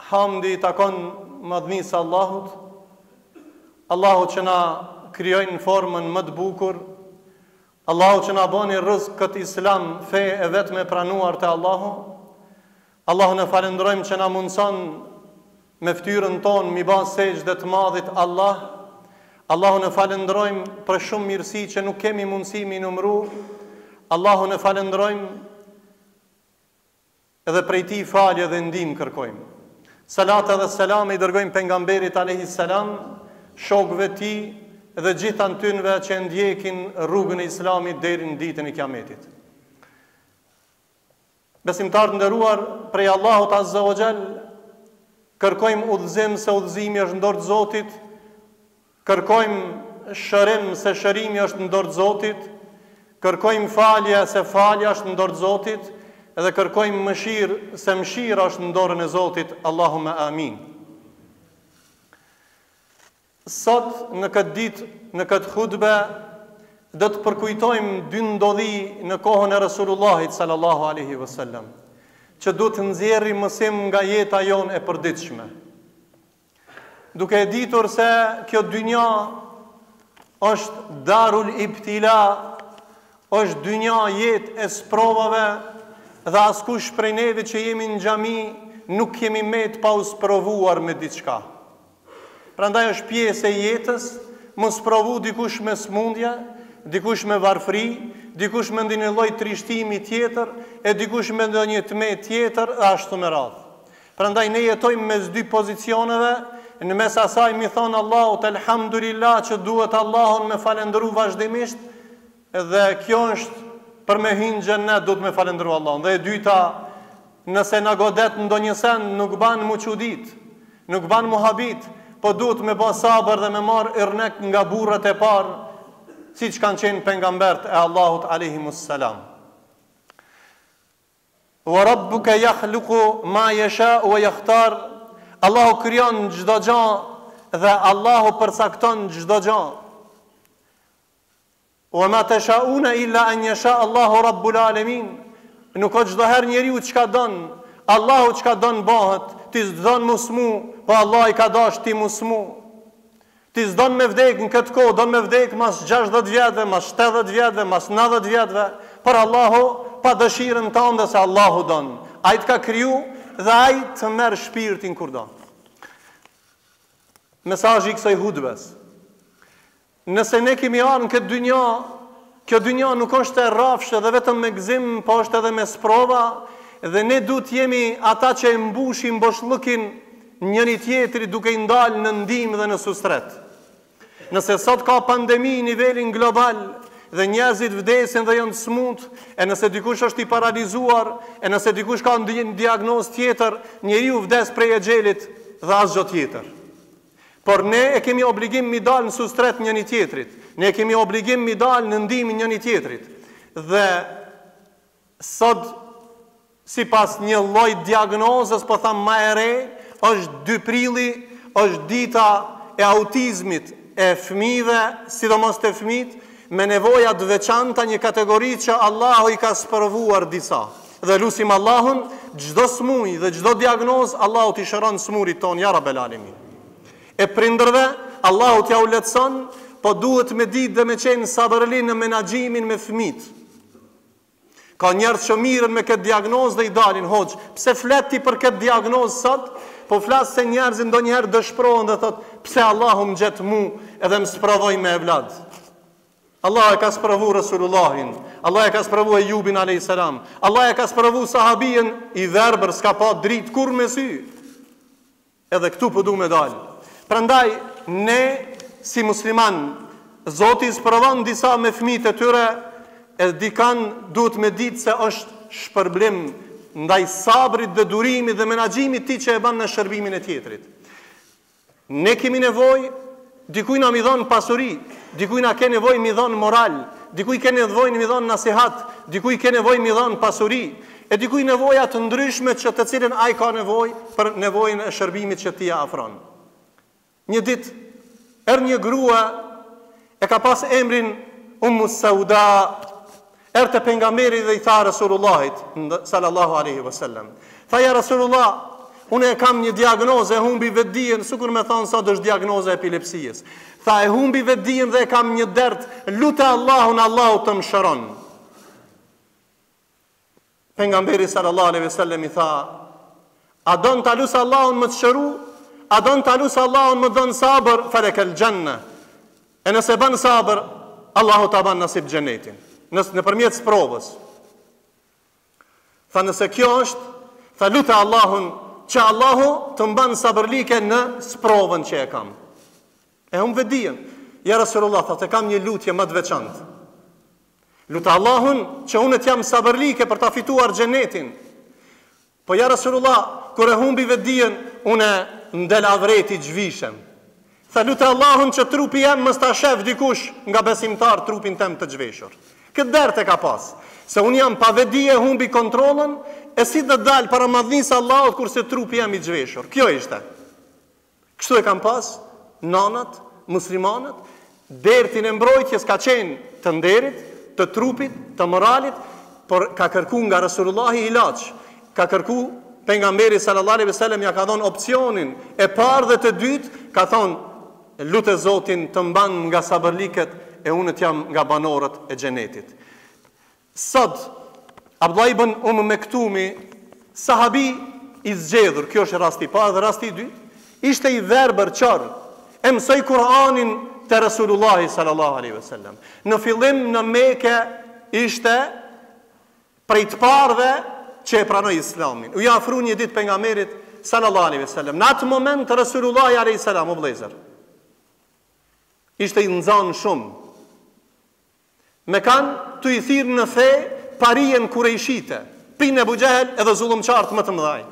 Hamdi I takon madhnisë Allahut, Allahut që na krijoi në formën më të bukur, Allahut që na boni rrezik këtë Islam, fe e vetme pranuar te Allahu. Allahun e falenderojmë që na mundson me fytyrën tonë mi bë sejdë të madhit Allah. Allahun e falenderojmë për shumë mirësi që nuk kemi mundësi mi numëru. Allahun e falenderojmë edhe prej tij falje dhe ndihmë kërkojmë. Salat dhe selam I dërgojmë pejgamberit alayhis salam, shokëve të tij dhe gjithë anëtynëve që ndjekin rrugën e Islamit deri në ditën e Kiametit. Besimtarë të nderuar, prej Allahut Azza wa Jall kërkojmë udhëzim se udhëzimi është në dorë të Zotit, kërkojmë shërim se shërimi është në dorë të Zotit, kërkojmë falje se falja është në dorë të Zotit, edhe kërkojmë mëshirë se mëshira është në dorën e Zotit. Allahumma amin. Sot në këtë ditë, në këtë hutbe, do të përkujtojmë dy ndodhi në kohën e Resulullahit sallallahu alaihi wasallam, që do të nxjerrim mësim nga jeta jonë e përditshme. Duke e ditur se kjo dynja është darul ibtila, është dynja jetë e sprovave, dhe askush prej neve që jemi në xhami nuk kemi met pa u sprovuar me diçka. Prandaj është pjesë e jetës, mos provu dikush me smundje, dikush me varfëri, dikush me ndonjë lloj trishtimi tjetër, e dikush me ndonjë tmet tjetër, ashtu me radhë. Prandaj ne jetojmë mes dy pozicioneve, në mes asaj mi thon Allahut elhamdulillah që duhet Allahun me falendëru vazhdimisht, dhe kjo është për me hynë xhennet do të me falendëru Allahun. Dhe e dyta, nëse na godet ndonjë sen nuk ban mu çudit, nuk ban mu habit, po duhet me bë sabër dhe me marr irnek nga burrat e parë, siç kanë qenë pejgambert e Allahut alayhimus salam. Wa rabbuka yakhluqu ma yasha wa yakhtar. Allahu krijon çdo gjë dhe Allahu përcakton çdo gjë. Wa ma tashauna illa an yasha Allahu rabbul alamin. Nuk ka çdo herë njeriu çka don, Allahu çka don bëhet. Ti s'don musmu, po Allah I ka dash ti musmu. Ti s'don me vdek në këtë kohë, don me vdek mas 60 vjetëve, mas 70 vjetëve, mas 90 vjetëve, por Allahu pa dëshirën tënde se Allahu don. Ai të ka kriju dhe ai të merr shpirtin kur do. Mesazhi I kësaj hutbes. Nëse ne kemi ardhur në këtë dynja, kjo dynja nuk është e rrafshë dhe vetëm me gëzim, po është edhe me sprova, dhe ne duhet jemi ata që e mbushim boshllëkin njëri tjetrit duke I ndalë në ndihmë dhe në sustret. Nëse sot ka pandemi në nivelin global dhe njerëzit vdesin dhe janë të smut, e nëse dikush është I paralizuar, e nëse dikush ka një diagnozë tjetër, njeriu vdes prej xhelit dhe asgjë tjetër. Por ne e kemi obligim mi dalë në sustret njëri tjetrit. Ne kemi obligim mi dalë në ndihmë njëri tjetrit. Dhe sot, sipas një lloj diagnozës, po tham më e re, është 2 prilli, është dita e autizmit e fëmijëve, sidomos të fëmijët me nevoja të veçanta, një kategori që Allahu I ka sprovuar disa. Dhe lutim Allahun, çdo smuj dhe çdo diagnozë Allahu t'i shëron smurit ton, ja Rabbel Alamin. E prindërve, Allahu t'ja u lehtëson, po duhet me ditë dhe me qenë sabërli në menaxhimin me fëmijët. Ka njerëz që mirën me këtë diagnozë dhe I dalin, hoxh, pse flet ti për këtë diagnozë sot? Po flas se njerëzit ndonjëherë dëshpërohen dhe thot, pse Allahu më gjet mu edhe më sprovoi me evlad. Allah e ka sprovu Resulullahin, Allah e ka sprovu Ejubin alayhis salam, Allah e ka sprovu sahabien I verbër, s'ka pa dritë kur me sy. Edhe këtu po du me dalë. Prandaj ne si musliman, Zoti sprovon disa me fëmijët e tyre, e dikan duhet me ditë se është shpërblim ndaj sabrit dhe durimit dhe menaxhimit ti që e bën në shërbimin e tjetrit. Ne kemi nevojë, dikuj na mi dhon pasuri, dikuj na ke nevojë mi dhon moral, dikuj ke nevojë mi dhon nasihat, dikuj ke nevojë mi dhon pasuri, e dikuj nevoja të ndryshme që të cilën ai ka nevojë për nevojën e shërbimit që ti ja afron. Një ditë një grua e ka pas emrin Sauda, te pejgamberi dhe I tha Resulullahit sallallahu alaihi wasallam. Tha ja Rasulullah, unë e kam një diagnoze, e humbi vetdijen, sikur me thonë sa është diagnoza e epilepsisë. Tha, e humbi vetdijen dhe e kam një dert, lutë Allahun, Allahu të më shëron. Pejgamberi sallallahu alejhi wasallam i tha, a don ta lusë Allahun më të shëru? A don ta lusë Allahun më don sabër? Falekal janna. E nëse bën sabër, Allahu ta ban nasib xhenetin. Nëpërmjet provës. Tha, nëse kjo është, tha, lutë Allahun që Allahu të mban sabërlike në sprovën që e kam. E hum vetdijen. Ja Rasulullah, tha, të kam një lutje më të veçantë. Lutë Allahun që unë të jam sabërlike për ta fituar xhenetin. Po ja Rasulullah, kur e humbi vetdijen, unë ndel avreti zhvishem. Tha, lutë Allahun që trupi jam mos ta shef dikush nga besimtar trupin tem të zhveshur. Këtë dert e ka pas. Se unë jam pa vetdije, humbi kontrollën, e si të dalë para madhnisë Allahut kurse trupi jam i zhveshur. Kjo ishte. Kështu e kam pas nanat, muslimanët, dertin e mbrojtjes ka qenë të nderit, të trupit, të moralit, por ka kërku nga Rasulullahi ilaç. Ka kërku pejgamberi sallallahu alejhi wasallam, ja ka dhënë opsionin e parë dhe të dytë, ka thonë lutë Zotin të mban nga sabërliket e unë të jam nga banorët e xhenetit. Sot Abdullah ibn Mektumi, sahabi i zgjedhur, kjo është rasti i parë dhe rasti i dytë, ishte i verbër qarë, e mësoi Kur'anin te Rasulullahi sallallahu alaihi wasallam. Në fillim në Mekë ishte prej të parëve që e pranoi Islamin. U ja ofru një ditë pejgamberit sallallahu alaihi wasallam. Në atë moment Rasulullahi alaihi salam u vëllezër ishte i nxanë shumë. Me kanë të i thirë në fe parien kurejshite, pinë Ebu Gjehel edhe zullumqartë më të mëdhaj.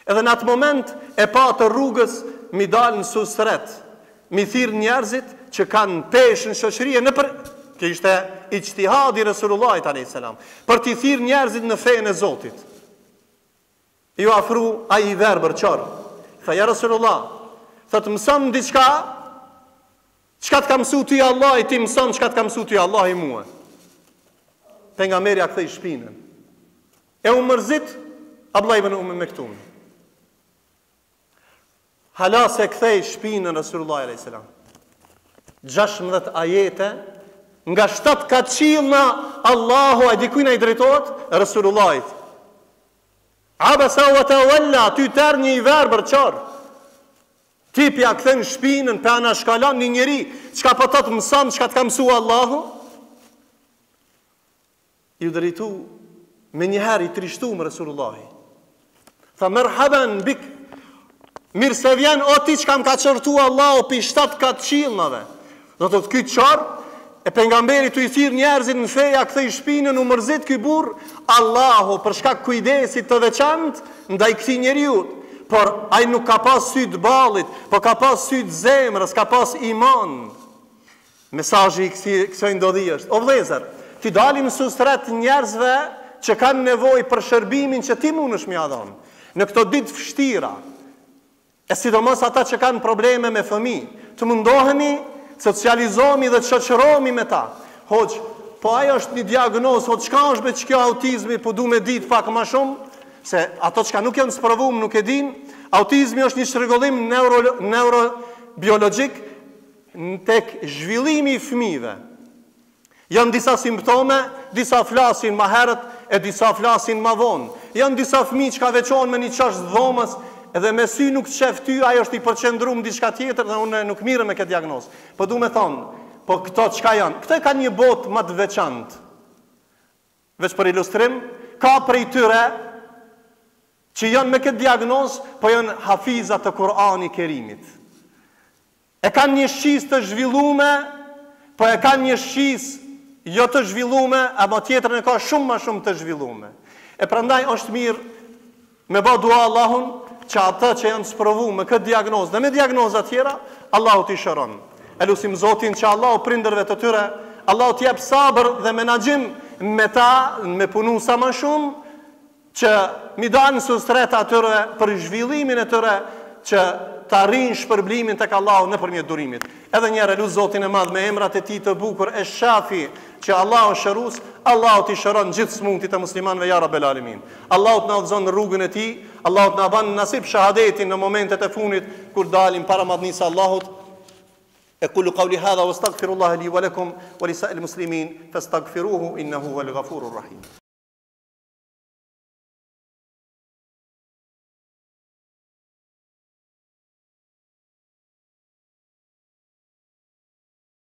Edhe në atë moment e pa të rrugës mi dalë në susret, mi thirë njerëzit që kanë peshë në shoqërie në për... Kjo ishte ijtihadi Resulullahit a.s. Për t'i thirë njerëzit në fejën e Zotit. Ju afru a i verbër qarë. Tha, ja Rasulullah, tha të mësëm në diçka, qka të ka mësu ty Allah i ti mësëm, qka të ka mësu ty Allah i mua. Pejgamberi a kthej shpinën. E u mërzit Abdullah ibn Mektum. Hala se kthej shpinën Rasulullah a.s. 16 ajete, nga 7 ka qilna Allahu a dikujna i drejtohet Rasulullahit. Abasa wa tawalla, ty tër një i verbër qarë. Tipja kthen shpinën, pe ana shkalan një njeri, qka po të mësam, qka të ka mësu Allahu, ju drejtu me njëherë i trishtu më Rasulullahi. Tha, merhaban bik, mirë se vjen, o ti qka më ka qërtu Allahu, pi 7 ka të qilnave. Do të të kytë qarë, e pejgamberi të i thirë njerëzit në feja, kthej shpinën, u mërzit këj burë, Allahu, për shkak kujdesit të veçantë, ndaj këtij njeriu, por ai nuk ka pas syt ballit, por ka pas syt zemrës, ka pas iman. Mesazhi i kësaj ndodhi është, o vëllezër, ti dalim susret njerëzve që kanë nevojë për shërbimin që ti mundesh m'ia dhon. Në këto ditë vështira, e sidomos ata që kanë probleme me fëmijë, të mundohemi socializohemi dhe të shoqërohemi me ta. Hoq, po ajo është një diagnozë, po çka është me kjo autizmi, po du me ditë pak më shumë, se ato çka nuk janë sprovuar nuk e din. Autizmi është një shtrëngullim neurobiologjik tek zhvillimi i fëmijëve. Janë disa simptome, disa flasin më herët e disa flasin më vonë. Janë disa fëmijë që veçohen me një çash dhomës, edhe me sy nuk qef ty, ajo është i përqendruar në diçka tjetër dhe unë nuk mirë me këtë diagnozë. Po du me thonë, po këto çka janë? Këto kanë një botë më të veçantë. Veç për ilustrim, ka prej tyre që janë me këtë diagnozë, po janë hafizat të Kur'ani Kerimit. E kanë një shqis të zhvillume, po e kanë një shqis jo të zhvillume, ama tjetrën e ka shumë më shumë të zhvillume. E prandaj është mirë me bë dua Allahun që ata që janë sprovu me këtë diagnozë dhe me diagnoza tjera, Allahu t'i shëron. E lusim Zotin që Allahu prindërve të tyre, Allahu t'jep sabër dhe menaxhim me ta, me punu sa më shumë, që mi danë susret atyre për zhvillimin e tyre, që të arrijnë shpërblimin tek Allahu nëpërmjet durimit. Edhe një herë lut Zotin e Madh me emrat e Tij të bukur Esh-Shafi, që Allahu shërus, Allahu t'i shëron gjithë smundit e muslimanëve ya Rabbel Alamin. Allahu t'na udhëzon në rrugën e Tij, Allahu t'na ban nasib shahadetin në momentet e fundit kur dalim para madhnisë Allahut. أقول قولي هذا واستغفر الله لي ولكم ولسائر المسلمين فاستغفروه إنه هو الغفور الرحيم.